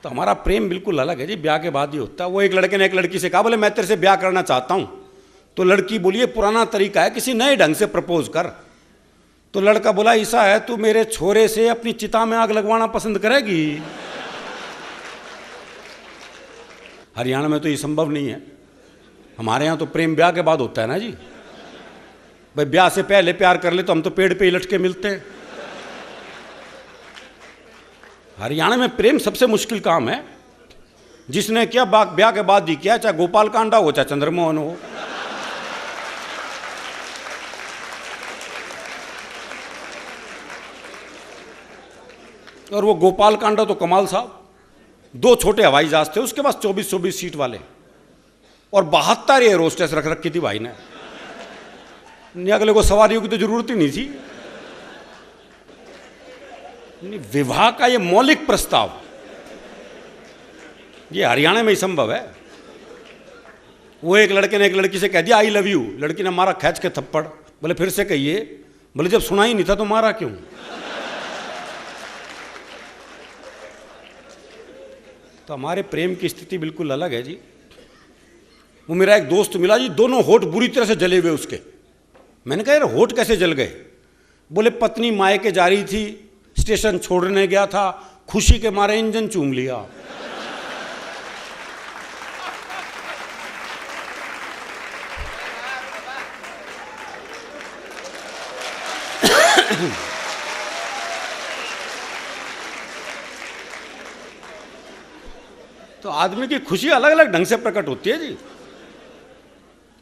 तो हमारा प्रेम बिल्कुल अलग है जी, ब्याह के बाद ही होता है। वो एक लड़के ने एक लड़की से कहा, बोले मैं तेरे से ब्याह करना चाहता हूँ। तो लड़की बोली, ये पुराना तरीका है, किसी नए ढंग से प्रपोज कर। तो लड़का बोला, ऐसा है तू मेरे छोरे से अपनी चिता में आग लगवाना पसंद करेगी? हरियाणा में तो ये संभव नहीं है। हमारे यहाँ तो प्रेम ब्याह के बाद होता है ना जी। भाई ब्याह से पहले प्यार कर ले तो हम तो पेड़ पे ही लटके मिलते हैं। हरियाणा में प्रेम सबसे मुश्किल काम है। जिसने किया ब्याह के बाद ही किया, चाहे गोपाल कांडा हो चाहे चंद्रमोहन हो। और वो गोपाल कांडा तो कमाल साहब, 2 छोटे हवाई जहाज थे उसके पास, 24-24 सीट वाले, और 72 एयर होस्टेस रख रखी थी भाई ने। अगले को सवारियों की तो जरूरत ही नहीं थी। विवाह का ये मौलिक प्रस्ताव ये हरियाणा में ही संभव है। वो एक लड़के ने एक लड़की से कह दिया आई लव यू, लड़की ने मारा खींच के थप्पड़। बोले फिर से कहिए। बोले जब सुना ही नहीं था तो मारा क्यों? तो हमारे प्रेम की स्थिति बिल्कुल अलग है जी। वो मेरा एक दोस्त मिला जी, दोनों होठ बुरी तरह से जले हुए उसके। मैंने कहा यार होठ कैसे जल गए? बोले पत्नी मायके जा रही थी, स्टेशन छोड़ने गया था, खुशी के मारे इंजन चूम लिया। तो आदमी की खुशी अलग अलग ढंग से प्रकट होती है जी।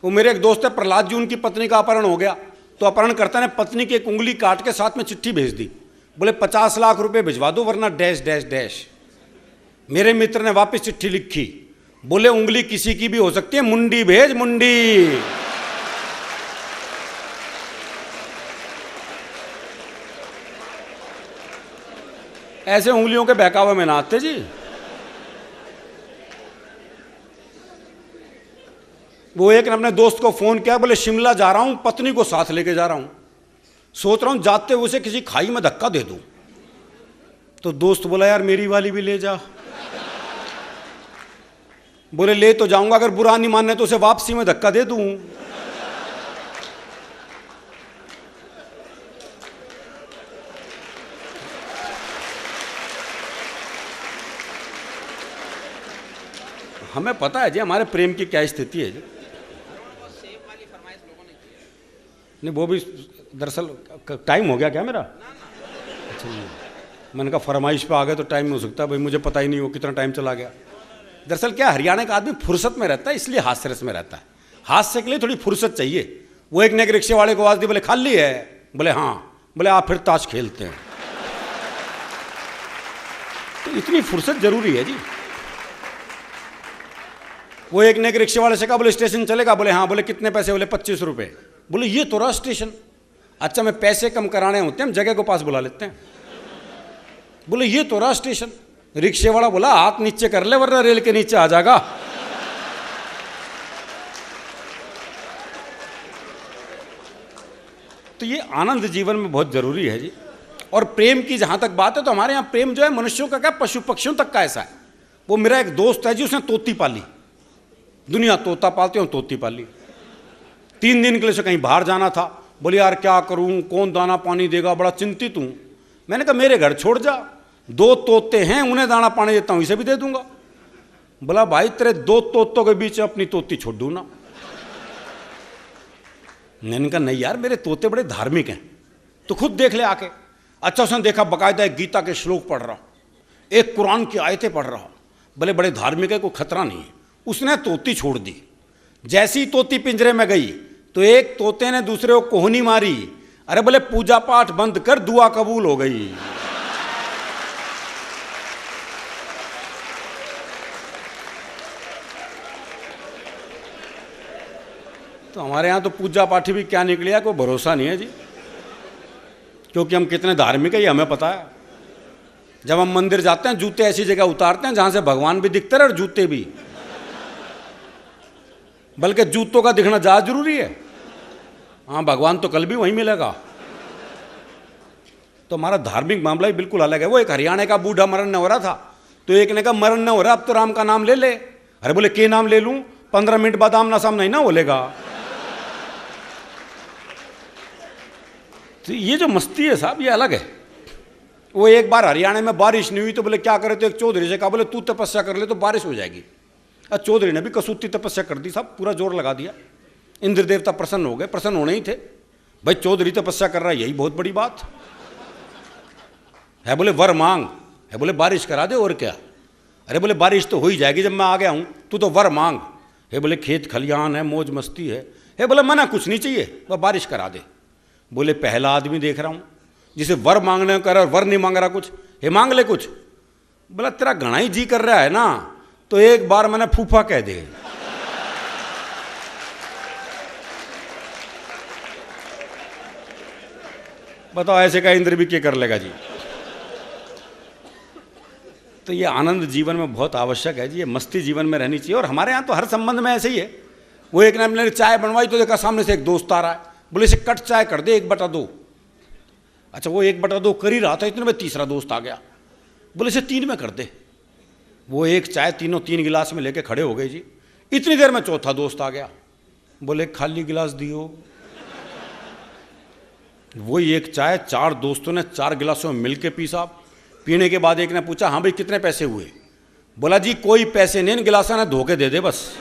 वो मेरे एक दोस्त है प्रहलाद जी, उनकी पत्नी का अपहरण हो गया। तो अपहरणकर्ता ने पत्नी की एक उंगली काट के साथ में चिट्ठी भेज दी। बोले 50 लाख रुपए भिजवा दो वरना डैश डैश डैश। मेरे मित्र ने वापस चिट्ठी लिखी, बोले उंगली किसी की भी हो सकती है, मुंडी भेज मुंडी। ऐसे उंगलियों के बहकावे में ना आते जी। वो एक ने अपने दोस्त को फोन किया, बोले शिमला जा रहा हूं, पत्नी को साथ लेके जा रहा हूं, सोच रहा हूं जाते हुए उसे किसी खाई में धक्का दे दूं। तो दोस्त बोला यार मेरी वाली भी ले जा। बोले ले तो जाऊंगा, अगर बुरा नहीं मानने तो उसे वापसी में धक्का दे दूं। हमें पता है जी हमारे प्रेम की क्या स्थिति है जी। नहीं वो भी दरअसल टाइम हो गया क्या मेरा? अच्छा मैंने कहा फरमाइश पे आ गए तो टाइम हो सकता है, भाई मुझे पता ही नहीं हो कितना टाइम चला गया। दरअसल क्या हरियाणा का आदमी फुर्सत में रहता है, इसलिए हास्य रस में रहता है। हास्य के लिए थोड़ी फुर्सत चाहिए। वो एक ने एक रिक्शे वाले को आवाज दी, बोले खाली है? बोले हाँ। बोले आप फिर ताश खेलते हैं। तो इतनी फुर्सत जरूरी है जी। वो एक ने एक रिक्शे वाले से कहा, बोले स्टेशन चलेगा? बोले हाँ। बोले कितने पैसे? बोले 25 रुपए। बोले ये तो रहा स्टेशन। अच्छा मैं पैसे कम कराने होते हैं हम जगह को पास बुला लेते हैं। बोले ये तो रहा स्टेशन। रिक्शे वाला बोला हाथ नीचे कर ले वरना रेल के नीचे आ जाएगा। तो ये आनंद जीवन में बहुत जरूरी है जी। और प्रेम की जहां तक बात है तो हमारे यहां प्रेम जो है मनुष्यों का क्या पशु पक्षियों तक का ऐसा है। वो मेरा एक दोस्त है जी, उसने तोती पाली। दुनिया तोता पालती हूँ, तोती पाली। 3 दिन के लिए से कहीं बाहर जाना था। बोले यार क्या करूं, कौन दाना पानी देगा, बड़ा चिंतित हूं। मैंने कहा मेरे घर छोड़ जा, 2 तोते हैं, उन्हें दाना पानी देता हूं, इसे भी दे दूंगा। बोला भाई तेरे 2 तोतों के बीच अपनी तोती छोड़ दूं ना। मैंने कहा नहीं यार मेरे तोते बड़े धार्मिक हैं, तो खुद देख ले आके। अच्छा उसने देखा बाकायदा एक गीता के श्लोक पढ़ रहा, एक कुरान की आयतें पढ़ रहा। बोले बड़े धार्मिक है, कोई खतरा नहीं है। उसने तोती छोड़ दी। जैसी तोती पिंजरे में गई तो एक तोते ने दूसरे को कोहनी मारी। अरे बोले पूजा पाठ बंद कर, दुआ कबूल हो गई। तो हमारे यहां तो पूजा पाठी भी क्या निकले है कोई भरोसा नहीं है जी। क्योंकि हम कितने धार्मिक है ये हमें पता है। जब हम मंदिर जाते हैं जूते ऐसी जगह उतारते हैं जहां से भगवान भी दिखते रहे और जूते भी। बल्कि जूतों का दिखना ज्यादा जरूरी है। हाँ भगवान तो कल भी वहीं मिलेगा। तो हमारा धार्मिक मामला ही बिल्कुल अलग है। वो एक हरियाणा का बूढ़ा मरने हो रहा था, तो एक ने कहा मरण न हो रहा, अब तो राम का नाम ले ले। अरे बोले के नाम ले लूं, 15 मिनट बाद आमना सामना ही ना बोलेगा। तो ये जो मस्ती है साहब, ये अलग है। वो एक बार हरियाणा में बारिश नहीं हुई तो बोले क्या करे, तो एक चौधरी से कहा बोले तू तपस्या कर ले तो बारिश हो जाएगी। अब चौधरी ने भी कसूती तपस्या कर दी साहब, पूरा जोर लगा दिया। इंद्र देवता प्रसन्न हो गए, प्रसन्न होने ही थे भाई, चौधरी तपस्या कर रहा है, यही बहुत बड़ी बात है। बोले वर मांग है, बोले बारिश करा दे और क्या। अरे बोले बारिश तो हो ही जाएगी जब मैं आ गया हूं, तू तो वर मांग है। बोले खेत खलियान है, मौज मस्ती है। बोले मना कुछ नहीं चाहिए, वह बारिश करा दे। बोले पहला आदमी देख रहा हूं जिसे वर मांगने कर, वर नहीं मांग रहा कुछ, हे मांग ले कुछ। बोला तेरा घना ही जी कर रहा है ना, तो एक बार मैंने फूफा कह दे। बताओ ऐसे का इंद्र भी क्या कर लेगा जी। तो ये आनंद जीवन में बहुत आवश्यक है जी, ये मस्ती जीवन में रहनी चाहिए। और हमारे यहाँ तो हर संबंध में ऐसे ही है। वो एक ने अपने चाय बनवाई तो देखा सामने से एक दोस्त आ रहा है, बोले इसे कट चाय कर दे 1/2। अच्छा वो 1/2 कर ही रहा था, इतने में तीसरा दोस्त आ गया, बोले इसे 3 में कर दे। वो एक चाय तीनों 3 गिलास में लेके खड़े हो गए जी। इतनी देर में चौथा दोस्त आ गया, बोले खाली गिलास दियो। वही एक चाय 4 दोस्तों ने 4 गिलासों में मिलके पी साहब। पीने के बाद एक ने पूछा हाँ भाई कितने पैसे हुए। बोला जी कोई पैसे नहीं, गिलासा ना धोके दे दे बस।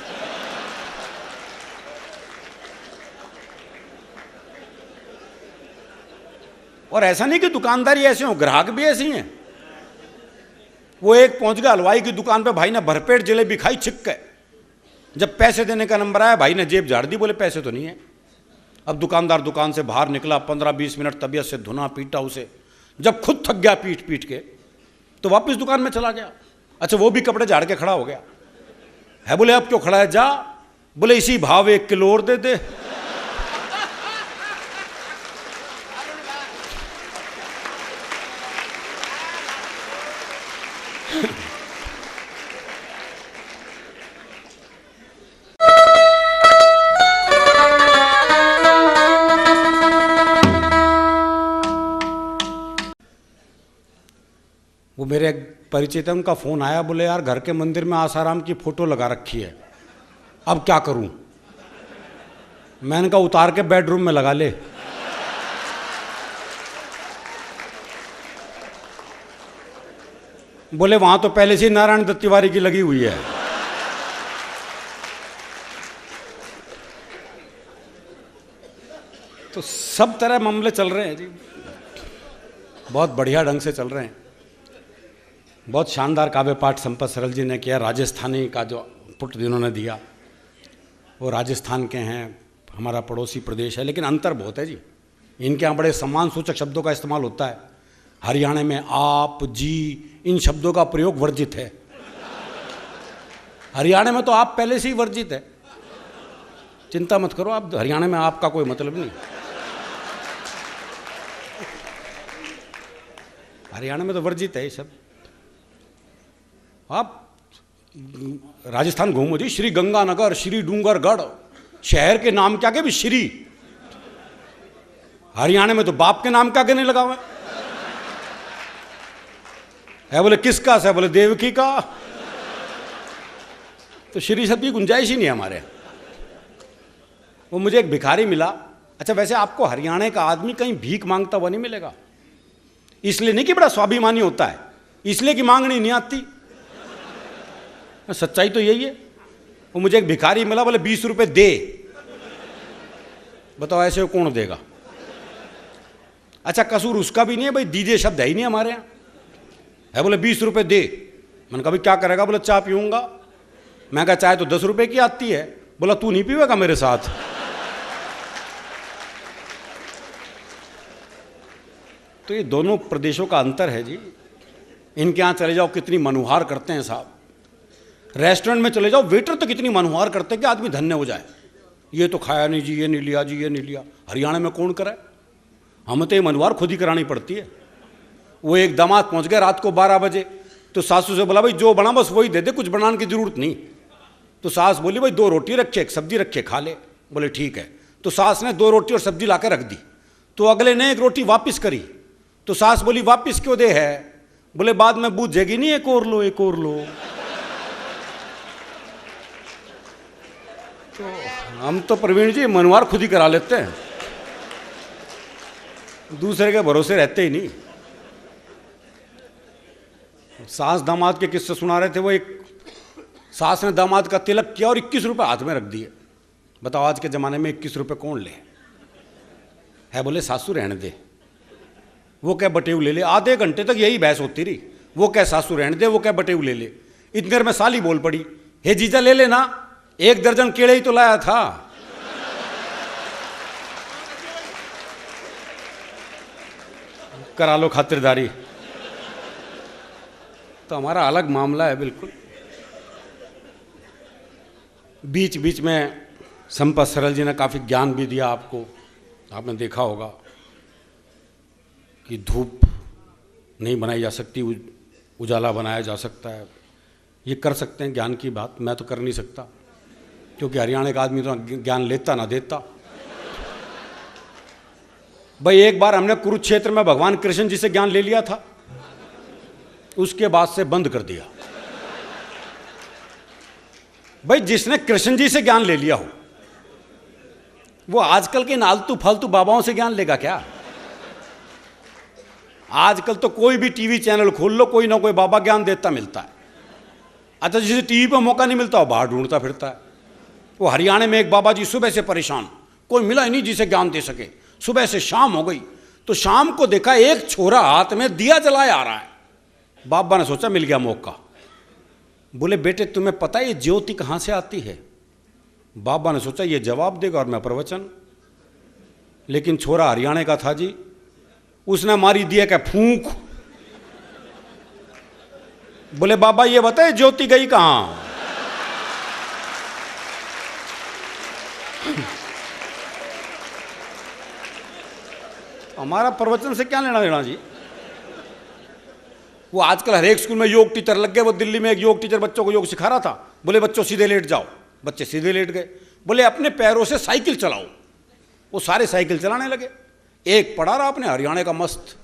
और ऐसा नहीं कि दुकानदारी ऐसे हो, ग्राहक भी ऐसे ही हैं। वो एक पहुंच गया हलवाई की दुकान पे, भाई ने भरपेट जलेबी खाई छिक के। जब पैसे देने का नंबर आया, भाई ने जेब झाड़ दी, बोले पैसे तो नहीं है। अब दुकानदार दुकान से बाहर निकला, 15-20 मिनट तबीयत से धुना पीटा उसे। जब खुद थक गया पीट पीट के, तो वापस दुकान में चला गया। अच्छा वो भी कपड़े झाड़ के खड़ा हो गया है। बोले अब क्यों खड़ा है, जा। बोले इसी भाव 1 किलो और दे दे। वो मेरे परिचित का फ़ोन आया, बोले यार घर के मंदिर में आसाराम की फ़ोटो लगा रखी है, अब क्या करूं। मैंने कहा उतार के बेडरूम में लगा ले। बोले वहां तो पहले से नारायण दत्त तिवारी की लगी हुई है। तो सब तरह मामले चल रहे हैं जी, बहुत बढ़िया ढंग से चल रहे हैं। बहुत शानदार काव्य पाठ संपत सरल जी ने किया। राजस्थानी का जो पुट जिन्होंने दिया, वो राजस्थान के हैं, हमारा पड़ोसी प्रदेश है, लेकिन अंतर बहुत है जी। इनके यहाँ बड़े सम्मान सूचक शब्दों का इस्तेमाल होता है। हरियाणा में आप, जी, इन शब्दों का प्रयोग वर्जित है। हरियाणा में तो आप पहले से ही वर्जित है, चिंता मत करो आप, हरियाणा में आपका कोई मतलब नहीं। हरियाणा में तो वर्जित है ये सब। आप राजस्थान घूमो जी, श्री गंगानगर, श्री डूंगरगढ़, शहर के नाम क्या के भी श्री। हरियाणा में तो बाप के नाम क्या के नहीं लगा हुआ है। बोले किसका है, बोले देवकी का। तो श्री शब्द की गुंजाइश ही नहीं है हमारे। वो मुझे एक भिखारी मिला। अच्छा वैसे आपको हरियाणा का आदमी कहीं भीख मांगता हुआ नहीं मिलेगा, इसलिए नहीं कि बड़ा स्वाभिमानी होता है, इसलिए कि मांगनी नहीं आती। सच्चाई तो यही है। वो मुझे एक भिखारी मिला, बोले 20 रुपए दे। बताओ ऐसे कौन देगा। अच्छा कसूर उसका भी नहीं है भाई, दीजिए शब्द है ही नहीं हमारे यहाँ है। बोले 20 रुपए दे। मैंने कहा भाई क्या करेगा, बोले चाय पीऊंगा। मैं कहा चाय तो 10 रुपए की आती है। बोला तू नहीं पीवेगा मेरे साथ। तो ये दोनों प्रदेशों का अंतर है जी। इनके यहाँ चले जाओ कितनी मनुहार करते हैं साहब। रेस्टोरेंट में चले जाओ, वेटर तो कितनी मनुहार करते हैं कि आदमी धन्य हो जाए। ये तो खाया नहीं जी, ये नहीं लिया जी, ये नहीं लिया। हरियाणा में कौन करे, हमें तो ये मनुहार खुद ही करानी पड़ती है। वो एक दामाद पहुंच गए रात को 12 बजे, तो सासू से बोला भाई जो बना बस वही दे दे, कुछ बनाने की जरूरत नहीं। तो सास बोली भाई 2 रोटी रखे, 1 सब्जी रखे, खा ले। बोले ठीक है। तो सास ने 2 रोटी और सब्जी ला रख दी। तो अगले ने 1 रोटी वापिस करी। तो सास बोली वापिस क्यों दे है। बोले बाद में बूझेगी नहीं, एक और लो एक और लो। तो हम तो प्रवीण जी मनवार खुद ही करा लेते हैं, दूसरे के भरोसे रहते ही नहीं। सास दामाद के किस्से सुना रहे थे, वो एक सास ने दामाद का तिलक किया और 21 रुपये हाथ में रख दिए। बताओ आज के ज़माने में 21 रुपये कौन ले? है बोले सासू रहने दे, वो क्या बटेऊ ले ले। आधे घंटे तक यही बहस होती रही, वो क्या सासू रहने दे, वो क्या बटेऊ ले ले। इतनी देर में साली बोल पड़ी, हे जीजा ले लेना, 1 दर्जन केले ही तो लाया था। करा लो खातिरदारी। तो हमारा अलग मामला है बिल्कुल। बीच बीच में संपत सरल जी ने काफ़ी ज्ञान भी दिया आपको। आपने देखा होगा कि धूप नहीं बनाई जा सकती, उजाला बनाया जा सकता है। ये कर सकते हैं ज्ञान की बात, मैं तो कर नहीं सकता, क्योंकि हरियाणा का आदमी तो ज्ञान लेता ना देता। भाई एक बार हमने कुरुक्षेत्र में भगवान कृष्ण जी से ज्ञान ले लिया था, उसके बाद से बंद कर दिया। भाई जिसने कृष्ण जी से ज्ञान ले लिया हो, वो आजकल के नालतू फालतू बाबाओं से ज्ञान लेगा क्या? आजकल तो कोई भी टीवी चैनल खोल लो, कोई ना कोई बाबा ज्ञान देता मिलता है। अच्छा, जिसे टीवी पर मौका नहीं मिलता वो बाहर ढूंढता फिरता है। वो हरियाणा में एक बाबा जी सुबह से परेशान, कोई मिला ही नहीं जिसे ज्ञान दे सके। सुबह से शाम हो गई तो शाम को देखा एक छोरा हाथ में दिया जलाए आ रहा है। बाबा ने सोचा मिल गया मौका। बोले बेटे तुम्हें पता है ये ज्योति कहाँ से आती है? बाबा ने सोचा ये जवाब देगा और मैं प्रवचन। लेकिन छोरा हरियाणा का था जी, उसने मारी दिया क्या फूंक। बोले बाबा ये बताए ज्योति गई कहाँ? हमारा प्रवचन से क्या लेना देना जी। वो आजकल हर एक स्कूल में योग टीचर लग गए। वो दिल्ली में एक योग टीचर बच्चों को योग सिखा रहा था। बोले बच्चों सीधे लेट जाओ, बच्चे सीधे लेट गए। बोले अपने पैरों से साइकिल चलाओ, वो सारे साइकिल चलाने लगे। एक पढ़ा रहा अपने हरियाणा का मस्त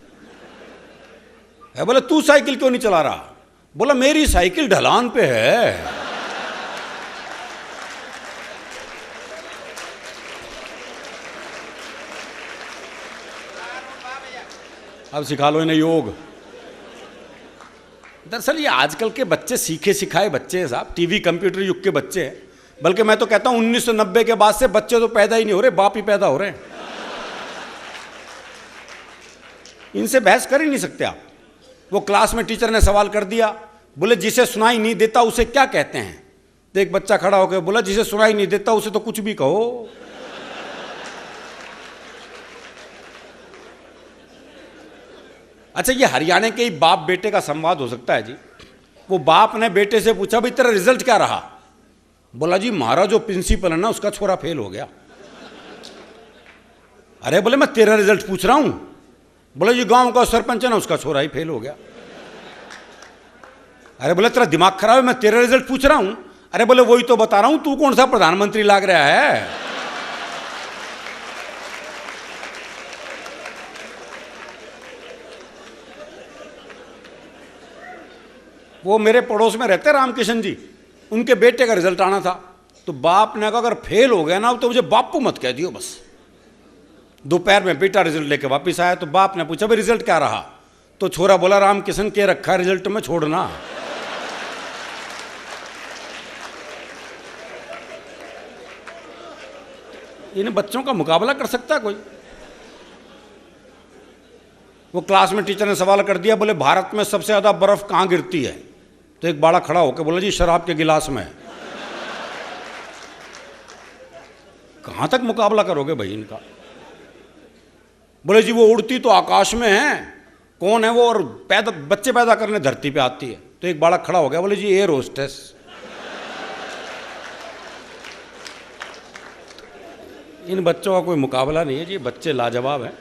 है। बोले तू साइकिल क्यों नहीं चला रहा? बोला मेरी साइकिल ढलान पे है। अब सिखा लो इन्हें योग। दरअसल ये आजकल के बच्चे सीखे सिखाए बच्चे हैं साहब, टीवी कंप्यूटर युग के बच्चे हैं। बल्कि मैं तो कहता हूं 1990 के बाद से बच्चे तो पैदा ही नहीं हो रहे, बाप ही पैदा हो रहे हैं। इनसे बहस कर ही नहीं सकते आप। वो क्लास में टीचर ने सवाल कर दिया, बोले जिसे सुनाई नहीं देता उसे क्या कहते हैं? तो एक बच्चा खड़ा होकर बोला जिसे सुनाई नहीं देता उसे तो कुछ भी कहो। अच्छा, ये हरियाणा के ही बाप बेटे का संवाद हो सकता है जी। वो बाप ने बेटे से पूछा भाई तेरा रिजल्ट क्या रहा? बोला जी हमारा जो प्रिंसिपल है ना उसका छोरा फेल हो गया। अरे बोले मैं तेरा रिजल्ट पूछ रहा हूं। बोला जी गांव का सरपंच है ना उसका छोरा ही फेल हो गया। अरे बोले तेरा दिमाग खराब है, मैं तेरा रिजल्ट पूछ रहा हूं। अरे बोले वही तो बता रहा हूं, तू कौन सा प्रधानमंत्री लाग रहा है? वो मेरे पड़ोस में रहते रामकिशन जी, उनके बेटे का रिजल्ट आना था। तो बाप ने कहा अगर फेल हो गया ना तो मुझे बापू मत कह दियो बस। दोपहर में बेटा रिजल्ट लेके वापस आया तो बाप ने पूछा भाई रिजल्ट क्या रहा? तो छोरा बोला रामकिशन के रखा रिजल्ट में छोड़ना। इन बच्चों का मुकाबला कर सकता है कोई? वो क्लास में टीचर ने सवाल कर दिया, बोले भारत में सबसे ज्यादा बर्फ कहां गिरती है? तो एक बाड़ा खड़ा होकर बोला जी शराब के गिलास में। कहां तक मुकाबला करोगे भाई इनका? बोले जी वो उड़ती तो आकाश में है, कौन है वो? और बच्चे पैदा करने धरती पे आती है। तो एक बाड़ा खड़ा हो गया, बोले जी एयर होस्टेस। इन बच्चों का कोई मुकाबला नहीं है जी, बच्चे लाजवाब हैं।